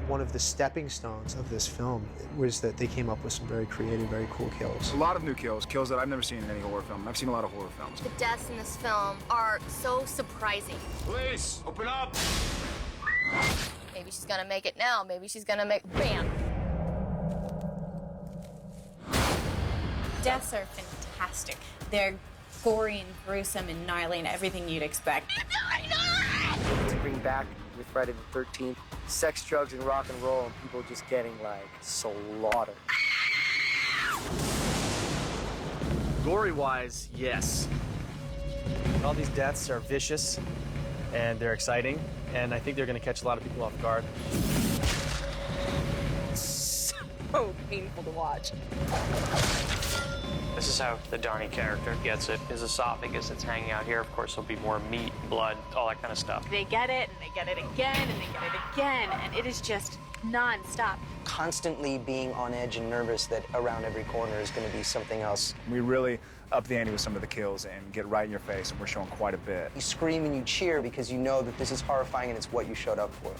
One of the stepping stones of this film was that they came up with some very creative, very cool kills. A lot of new kills that I've never seen in any horror film. I've seen a lot of horror films. The deaths in this film are so surprising. Police, open up! Maybe she's gonna make it now. Maybe she's gonna make bam. Deaths are fantastic. They're gory and gruesome and annihilating everything you'd expect. To bring back with Friday the 13th, sex, drugs, and rock and roll, and people just getting, like, slaughtered. Gory-wise, yes. All these deaths are vicious, and they're exciting, and I think they're going to catch a lot of people off guard. So painful to watch. This is how the Donnie character gets it. His esophagus that's hanging out here, of course, there'll be more meat, blood, all that kind of stuff. They get it, and they get it again, and they get it again, and it is just non-stop. Constantly being on edge and nervous that around every corner is going to be something else. We really up the ante with some of the kills and get right in your face, and we're showing quite a bit. You scream and you cheer because you know that this is horrifying and it's what you showed up for.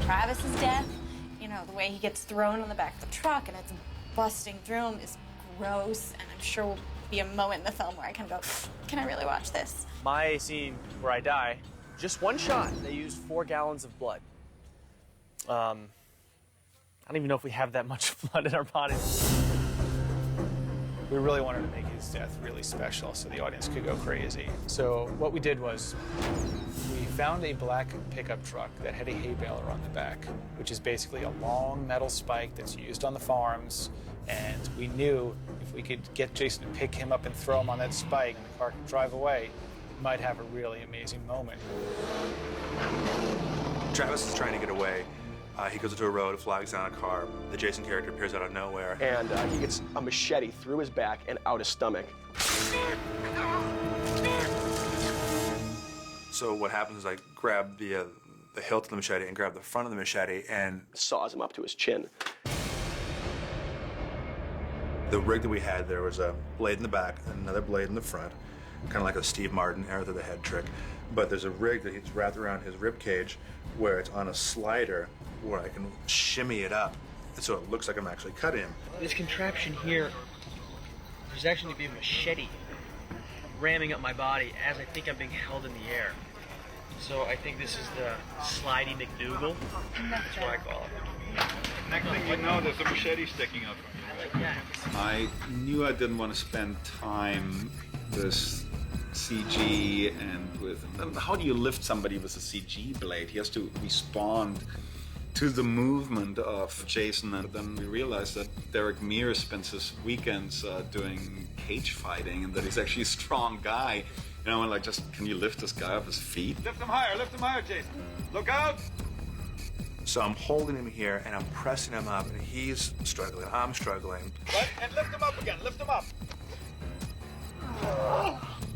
Travis's death, you know, the way he gets thrown on the back of the truck and it's busting through him is gross, and I'm sure will be a moment in the film where I kind of go, can I really watch this? My scene where I die, just one shot, they used 4 gallons of blood. I don't even know if we have that much blood in our bodies. We really wanted to make his death really special so the audience could go crazy. So what we did was we found a black pickup truck that had a hay baler on the back, which is basically a long metal spike that's used on the farms. And we knew if we could get Jason to pick him up and throw him on that spike and the car could drive away, we might have a really amazing moment. Travis is trying to get away. He goes into a road, flags down a car. The Jason character appears out of nowhere. And he gets a machete through his back and out his stomach. So what happens is I grab the hilt of the machete and grab the front of the machete and saws him up to his chin. The rig that we had, there was a blade in the back and another blade in the front, kind of like a Steve Martin arrow to the head trick. But there's a rig that he's wrapped around his rib cage where it's on a slider where I can shimmy it up so it looks like I'm actually cutting him. This contraption here, there's actually be a machete ramming up my body as I think I'm being held in the air. So I think this is the slidey McDougal. That's what I call it. Next thing you know, there's a machete sticking up. I knew I didn't want to spend time with CG and with... How do you lift somebody with a CG blade? He has to respond to the movement of Jason, and then we realized that Derek Mears spends his weekends doing cage fighting and that he's actually a strong guy. You know, and like, just, can you lift this guy off his feet? Lift him higher, Jason. Look out! So I'm holding him here and I'm pressing him up and he's struggling, I'm struggling. Right, and lift him up again, lift him up.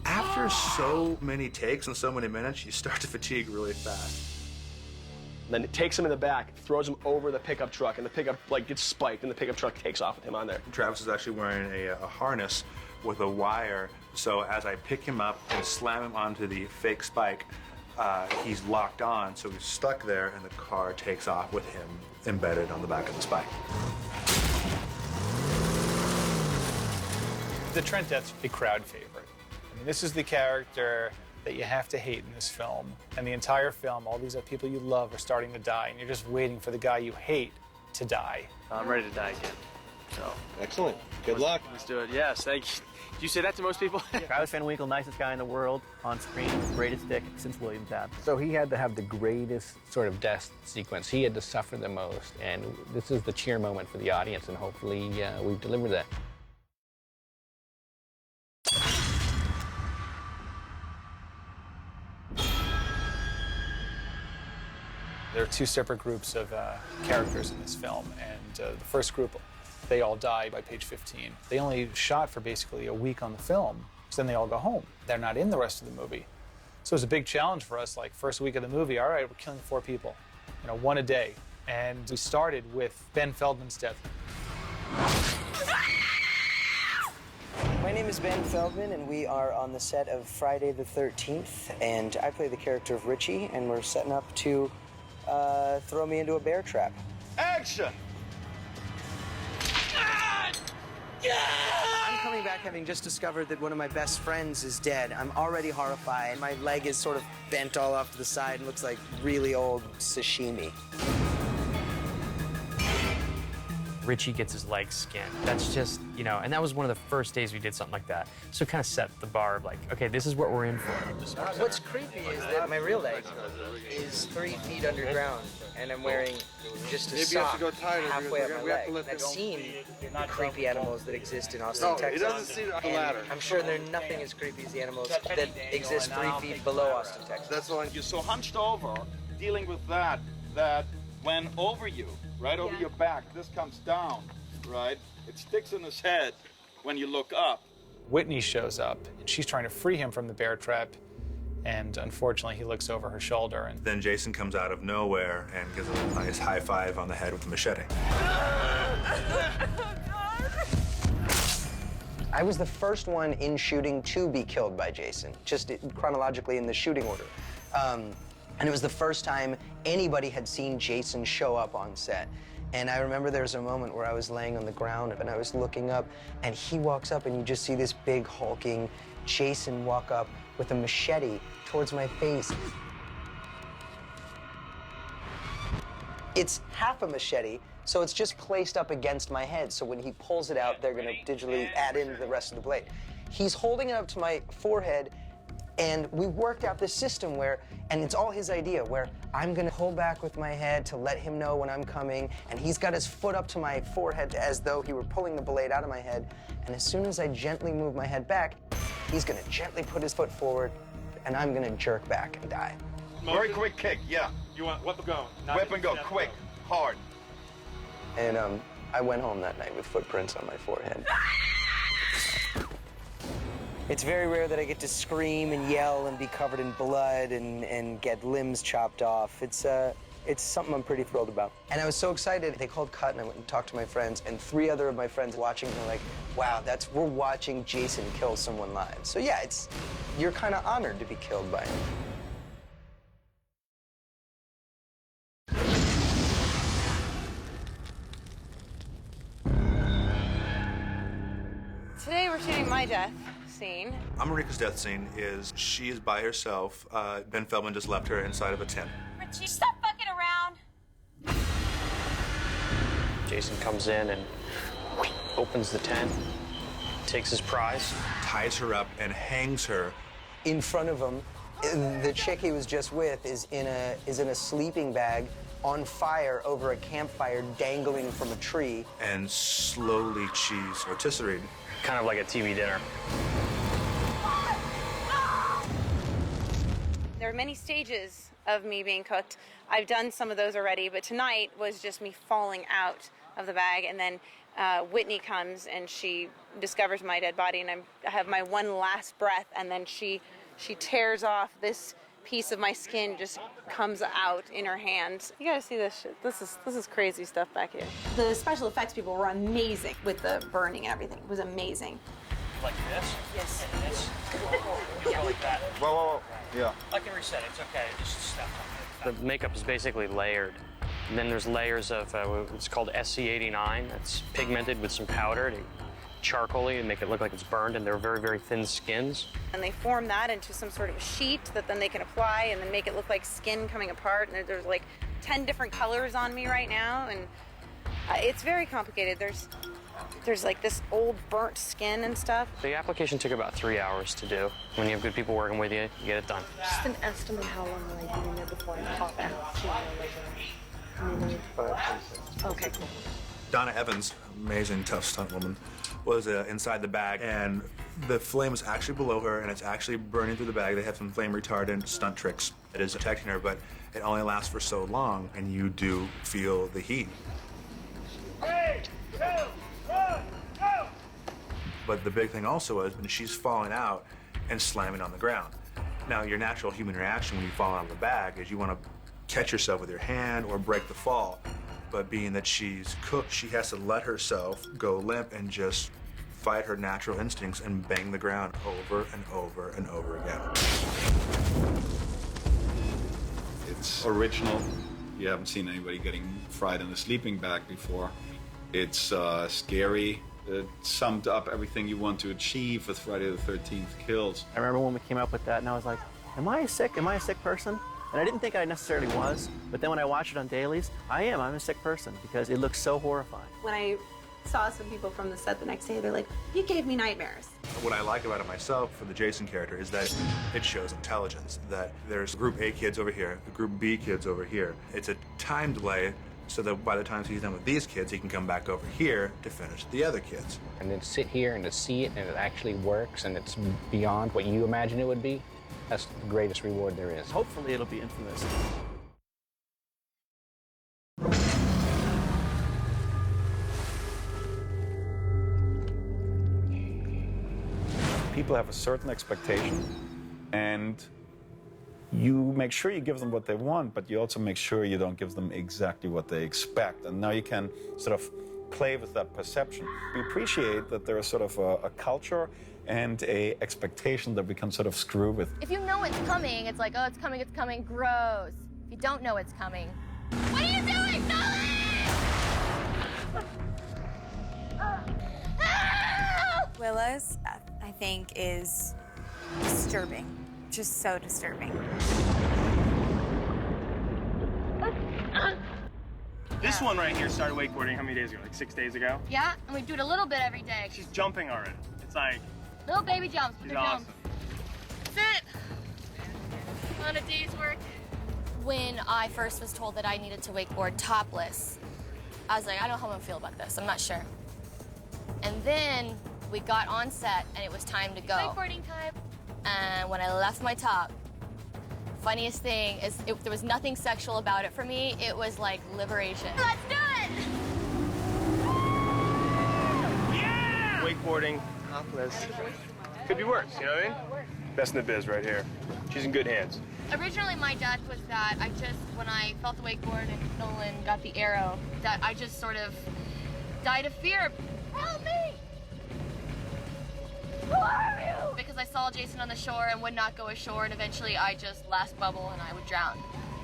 After so many takes and so many minutes, you start to fatigue really fast. Then it takes him in the back, throws him over the pickup truck, and the pickup like gets spiked, and the pickup truck takes off with him on there. Travis is actually wearing a harness with a wire, so as I pick him up and slam him onto the fake spike, he's locked on, so he's stuck there, and the car takes off with him embedded on the back of the spike. The Trent death's a crowd favorite. I mean, this is the character that you have to hate in this film. And the entire film, all these people you love are starting to die, and you're just waiting for the guy you hate to die. I'm ready to die again. So. Excellent. Good luck. Let's do it. Yes, thank you. Do you say that to most people? Travis Van Winkle, nicest guy in the world, on screen, greatest dick since William Tabb. So he had to have the greatest sort of death sequence. He had to suffer the most, and this is the cheer moment for the audience, and hopefully we've delivered that. There are 2 separate groups of characters in this film, and the first group, they all die by page 15. They only shot for basically a week on the film, So then they all go home. They're not in the rest of the movie. So it was a big challenge for us, like first week of the movie, all right, we're killing 4 people, you know, 1 a day. And we started with Ben Feldman's death. My name is Ben Feldman, and we are on the set of Friday the 13th, and I play the character of Richie, and we're setting up to throw me into a bear trap. Action! I'm coming back having just discovered that one of my best friends is dead. I'm already horrified. My leg is sort of bent all off to the side and looks like really old sashimi. Richie gets his leg skinned. That's just, you know, and that was one of the first days we did something like that. So it kind of set the bar of like, okay, this is what we're in for. What's creepy is that my real leg is 3 feet underground, and I'm wearing just a sock halfway up my leg. I've seen the creepy animals that exist in Austin, Texas. It doesn't see the ladder. I'm sure there's nothing as creepy as the animals that exist 3 feet below Austin, Texas. That's why you're so hunched over, dealing with that when over you, right over your back, this comes down, right? It sticks in his head when you look up. Whitney shows up, and she's trying to free him from the bear trap, and unfortunately, he looks over her shoulder. And then Jason comes out of nowhere and gives him a nice high five on the head with a machete. I was the first one in shooting to be killed by Jason, just chronologically in the shooting order. And it was the first time anybody had seen Jason show up on set. And I remember there was a moment where I was laying on the ground and I was looking up, and he walks up and you just see this big hulking Jason walk up with a machete towards my face. It's half a machete, so it's just placed up against my head. So when he pulls it out, they're gonna digitally add in the rest of the blade. He's holding it up to my forehead, and we worked out this system where, and it's all his idea, where I'm gonna pull back with my head to let him know when I'm coming, and he's got his foot up to my forehead as though he were pulling the blade out of my head, and as soon as I gently move my head back, he's gonna gently put his foot forward, and I'm gonna jerk back and die. Very quick kick, yeah. You want weapon go? Weapon go, quick, hard. And I went home that night with footprints on my forehead. It's very rare that I get to scream and yell and be covered in blood and get limbs chopped off. It's something I'm pretty thrilled about. And I was so excited. They called cut, and I went and talked to my friends, and 3 other of my friends watching, and they're like, wow, we're watching Jason kill someone live. So yeah, you're kind of honored to be killed by him. Today we're shooting my death scene. Amarika's death scene is she is by herself. Ben Feldman just left her inside of a tent. Richie, stop fucking around. Jason comes in and opens the tent, takes his prize, ties her up, and hangs her. In front of him, the chick he was just with is in a sleeping bag on fire over a campfire dangling from a tree. And slowly she's rotisserie'd. kind of like a TV dinner. There are many stages of me being cooked. I've done some of those already, but tonight was just me falling out of the bag, and then Whitney comes and she discovers my dead body, and I have my one last breath, and then she tears off this piece of my skin, just comes out in her hands. You gotta see this shit. This is crazy stuff back here. The special effects people were amazing with the burning and everything. It was amazing. Like this? Yes. And this? Yeah, like that. Whoa, whoa, whoa. Yeah. I can reset it. It's okay. Just step on it. The makeup is basically layered. And then there's layers of, it's called SC89. That's pigmented with some powder to charcoaly and make it look like it's burned, and they're very, very thin skins. And they form that into some sort of a sheet that then they can apply and then make it look like skin coming apart. And there's like 10 different colors on me right now, and it's very complicated. There's like this old burnt skin and stuff. The application took about 3 hours to do. When you have good people working with you, you get it done. Just an estimate how long will I be in there before I pop out? Okay, cool. Donna Evans, amazing tough stunt woman, was inside the bag, and the flame was actually below her, and it's actually burning through the bag. They have some flame retardant stunt tricks. It is protecting her, but it only lasts for so long, and you do feel the heat. 3, 2, 1, go! But the big thing also is when she's falling out and slamming on the ground. Now, your natural human reaction when you fall out of the bag is you want to catch yourself with your hand or break the fall. But being that she's cooked, she has to let herself go limp and just fight her natural instincts and bang the ground over and over and over again. It's original. You haven't seen anybody getting fried in a sleeping bag before. It's scary. It summed up everything you want to achieve with Friday the 13th kills. I remember when we came up with that, and I was like, am I sick? Am I a sick person? And I didn't think I necessarily was, but then when I watched it on dailies, I'm a sick person because it looks so horrifying. When I saw some people from the set the next day, they're like, you gave me nightmares. What I like about it myself for the Jason character is that it shows intelligence, that there's group A kids over here, the group B kids over here. It's a time delay so that by the time he's done with these kids, he can come back over here to finish the other kids. And then to sit here and to see it and it actually works and it's beyond what you imagine it would be, that's the greatest reward there is. Hopefully it'll be infamous. People have a certain expectation, and you make sure you give them what they want, but you also make sure you don't give them exactly what they expect. And now you can sort of play with that perception. We appreciate that there is sort of a culture and a expectation that we can sort of screw with. If you know it's coming, it's like, oh, it's coming, gross. If you don't know it's coming, what are you doing, Sully? Willa's death, I think, is disturbing. Just so disturbing. This one right here started wakeboarding how many days ago? Like 6 days ago? Yeah, and we do it a little bit every day. She's jumping already. It's like... Little baby jumps. She's awesome. That's it. On a day's work. When I first was told that I needed to wakeboard topless, I was like, I don't know how I'm gonna feel about this. I'm not sure. And then we got on set, and it was time to go. Wakeboarding time. And when I left my top, funniest thing is there was nothing sexual about it for me. It was like liberation. Let's do it! Yeah! Wakeboarding, topless. Could be worse, you know what I mean? Best in the biz right here. She's in good hands. Originally, my death was that when I felt the wakeboard and Nolan got the arrow, that I just sort of died of fear. Help me! Who are you? Because I saw Jason on the shore and would not go ashore, and eventually I just last bubble and I would drown.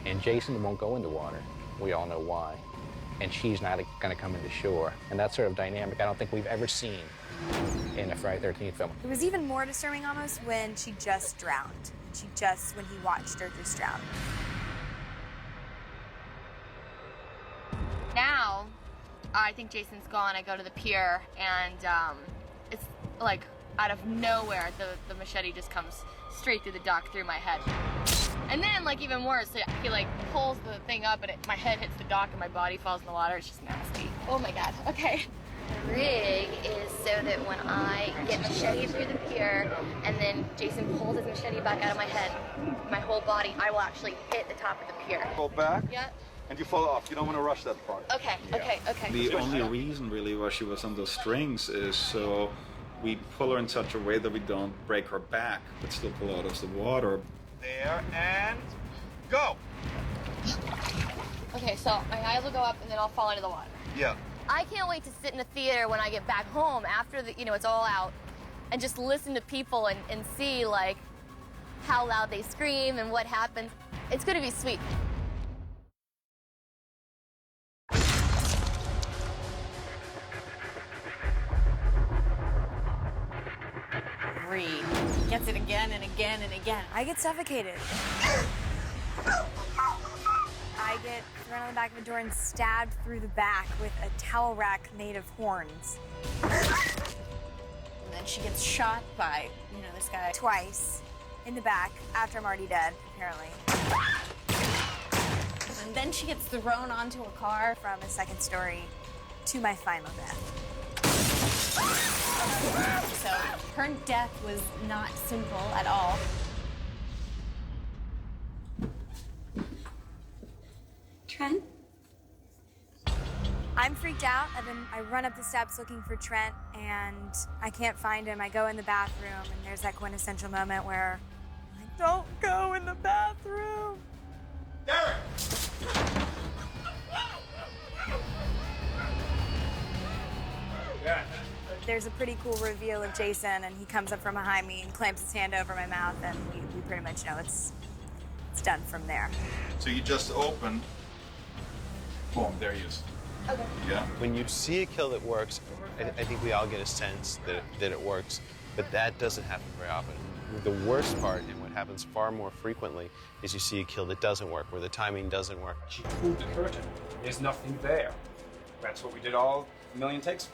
And Jason won't go into water. We all know why. And she's not going to come into shore. And that sort of dynamic I don't think we've ever seen in a Friday the 13th film. It was even more disturbing almost when she just drowned. When he watched her just drown. Now, I think Jason's gone. I go to the pier, and it's like out of nowhere, the machete just comes straight through the dock, through my head. And then, like, even worse, he like pulls the thing up, and my head hits the dock, and my body falls in the water. It's just nasty. Oh my God. Okay. The rig is so that when I get machete through the pier, and then Jason pulls his machete back out of my head, my whole body, I will actually hit the top of the pier. Pull back. Yeah. And you fall off. You don't want to rush that part. Okay, okay. The only reason really why she was on those strings is so we pull her in such a way that we don't break her back, but still pull out of the water. There, and go! Okay, so my eyes will go up and then I'll fall into the water. Yeah. I can't wait to sit in a theater when I get back home after it's all out, and just listen to people and see like how loud they scream and what happens. It's gonna be sweet. Gets it again and again and again. I get suffocated. I get thrown on the back of a door and stabbed through the back with a towel rack made of horns. And then she gets shot by, this guy twice in the back after I'm already dead, apparently. And then she gets thrown onto a car from a second story to my final death. So her death was not simple at all. Trent? I'm freaked out, and then I run up the steps looking for Trent, and I can't find him. I go in the bathroom, and there's that quintessential moment where I'm like, don't go in the bathroom. Derek! There's a pretty cool reveal of Jason, and he comes up from behind me and clamps his hand over my mouth, and we pretty much know it's done from there. So you just opened. Boom, there he is. Okay. Yeah. When you see a kill that works, I think we all get a sense that it works, but that doesn't happen very often. The worst part, and what happens far more frequently, is you see a kill that doesn't work, where the timing doesn't work. She pulled the curtain. There's nothing there. That's what we did all a million takes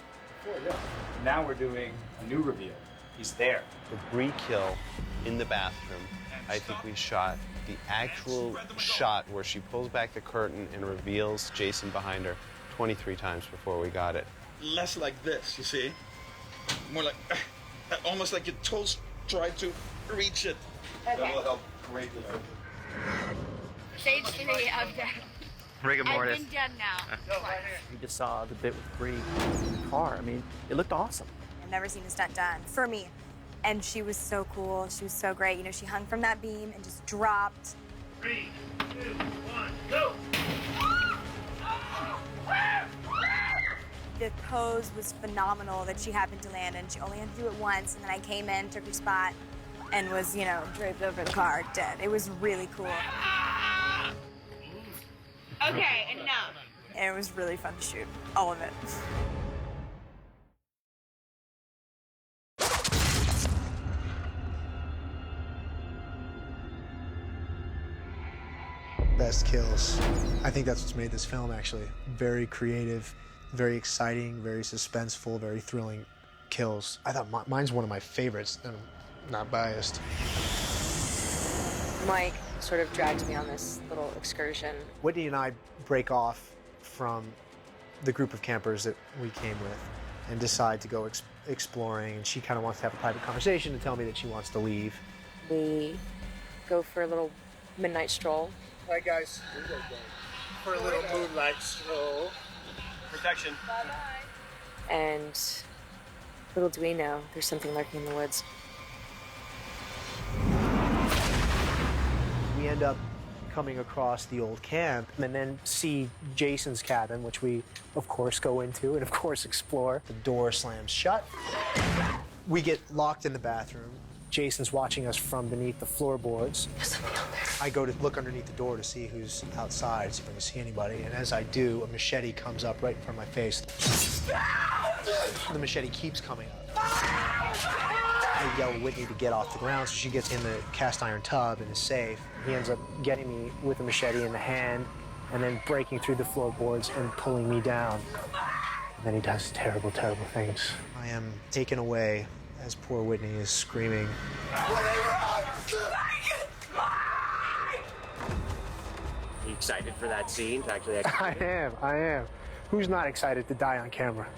before, yeah. Now we're doing a new reveal. He's there. The Bree kill in the bathroom, I think we shot the actual shot where she pulls back the curtain and reveals Jason behind her 23 times before we got it. Less like this, you see? More like, almost like your toes try to reach it. Okay. That will help greatly. Stage 3 of death. Rigor mortis. I've been done now. You just saw the bit with Bree in the car. I mean, it looked awesome. I've never seen a stunt done for me. And she was so cool. She was so great. You know, she hung from that beam and just dropped. 3, 2, 1, go! The pose was phenomenal that she happened to land, and she only had to do it once. And then I came in, took her spot, and was, you know, draped over the car dead. It was really cool. Okay, enough. And it was really fun to shoot, all of it. Best kills. I think that's what's made this film, actually. Very creative, very exciting, very suspenseful, very thrilling kills. I thought mine's one of my favorites, and I'm not biased. Mike sort of dragged me on this little excursion. Whitney and I break off from the group of campers that we came with and decide to go exploring, and she kind of wants to have a private conversation and tell me that she wants to leave. We go for a little midnight stroll. Hi guys, for a little moonlight stroll. Protection. Bye-bye. And little do we know, there's something lurking in the woods. We end up coming across the old camp and then see Jason's cabin, which we, of course, go into and, of course, explore. The door slams shut. We get locked in the bathroom. Jason's watching us from beneath the floorboards. I go to look underneath the door to see who's outside, see if I can see anybody. And as I do, a machete comes up right in front of my face. The machete keeps coming up. I yell at Whitney to get off the ground, so she gets in the cast iron tub and is safe. He ends up getting me with a machete in the hand and then breaking through the floorboards and pulling me down. And then he does terrible, terrible things. I am taken away as poor Whitney is screaming. Are you excited for that scene? To actually I am. Who's not excited to die on camera?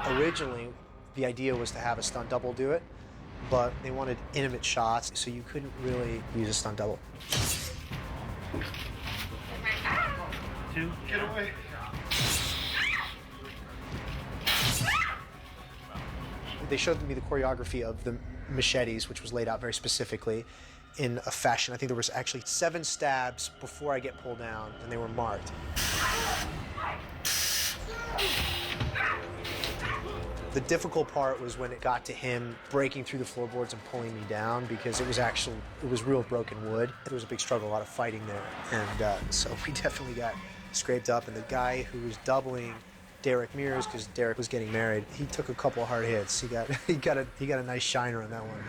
Originally, the idea was to have a stunt double do it, but they wanted intimate shots, so you couldn't really use a stunt double. 2, get away. They showed me the choreography of the machetes, which was laid out very specifically in a fashion. I think there was actually 7 stabs before I get pulled down, and they were marked. The difficult part was when it got to him breaking through the floorboards and pulling me down, because it was real broken wood. There was a big struggle, a lot of fighting there, and so we definitely got scraped up. And the guy who was doubling Derek Mears, because Derek was getting married, he took a couple of hard hits. He got a nice shiner on that one.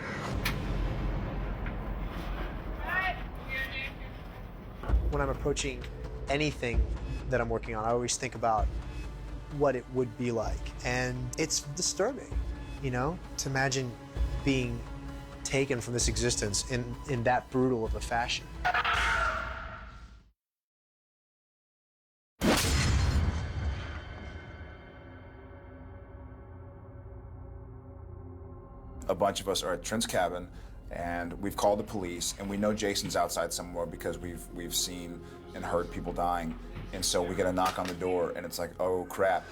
When I'm approaching anything that I'm working on, I always think about what it would be like, and it's disturbing, you know, to imagine being taken from this existence in that brutal of a fashion. A bunch of us are at Trent's cabin. and we've called the police, and we know Jason's outside somewhere because we've seen and heard people dying. And so we get a knock on the door, and it's like, oh crap.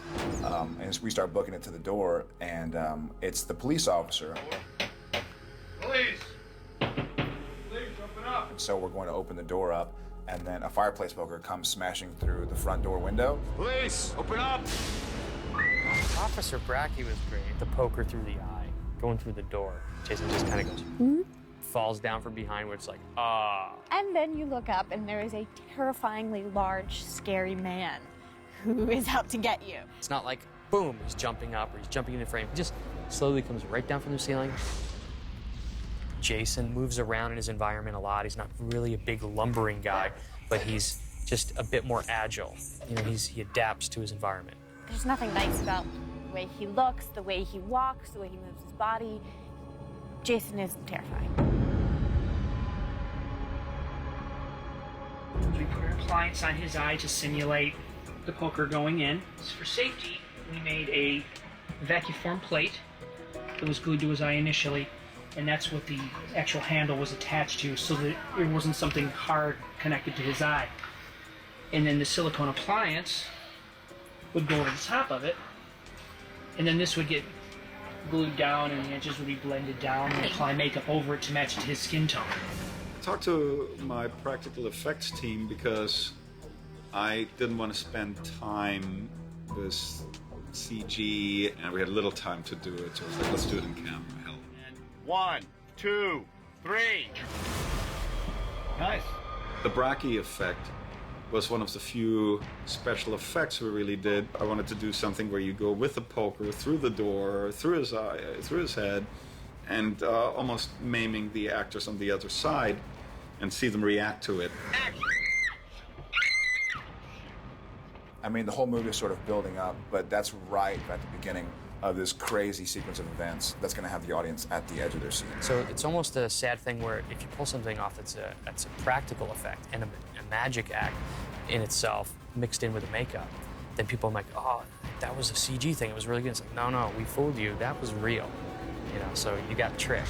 And we start booking it to the door, and it's the police officer. Police! Police, open up! And so we're going to open the door up, and then a fireplace poker comes smashing through the front door window. Police, open up! Officer Brackey was great. The poker through the eye, going through the door. Jason just kind of goes, falls down from behind, where it's like, ah. And then you look up, and there is a terrifyingly large, scary man who is out to get you. It's not like, boom, he's jumping up or he's jumping into frame. He just slowly comes right down from the ceiling. Jason moves around in his environment a lot. He's not really a big lumbering guy, but he's just a bit more agile. You know, he adapts to his environment. There's nothing nice about the way he looks, the way he walks, the way he moves his body. Jason is terrifying. We put an appliance on his eye to simulate the poker going in. For safety, we made a vacuform plate that was glued to his eye initially, and that's what the actual handle was attached to, so that it wasn't something hard connected to his eye. And then the silicone appliance would go over the top of it, and then this would get glued down and the edges would be blended down and apply makeup over it to match his skin tone. I talked to my practical effects team because I didn't want to spend time with CG, and we had little time to do it, so I was like, let's do it in camera. Hell. 1, 2, 3. Nice. The Brackey effect was one of the few special effects we really did. I wanted to do something where you go with the poker through the door, through his eye, through his head, and almost maiming the actors on the other side and see them react to it. I mean, the whole movie is sort of building up, but that's right at the beginning of this crazy sequence of events that's going to have the audience at the edge of their seat. So it's almost a sad thing where if you pull something off that's a practical effect and a magic act in itself mixed in with the makeup, then people are like, oh, that was a CG thing. It was really good. It's like, no, we fooled you. That was real. You know, so you got tricked.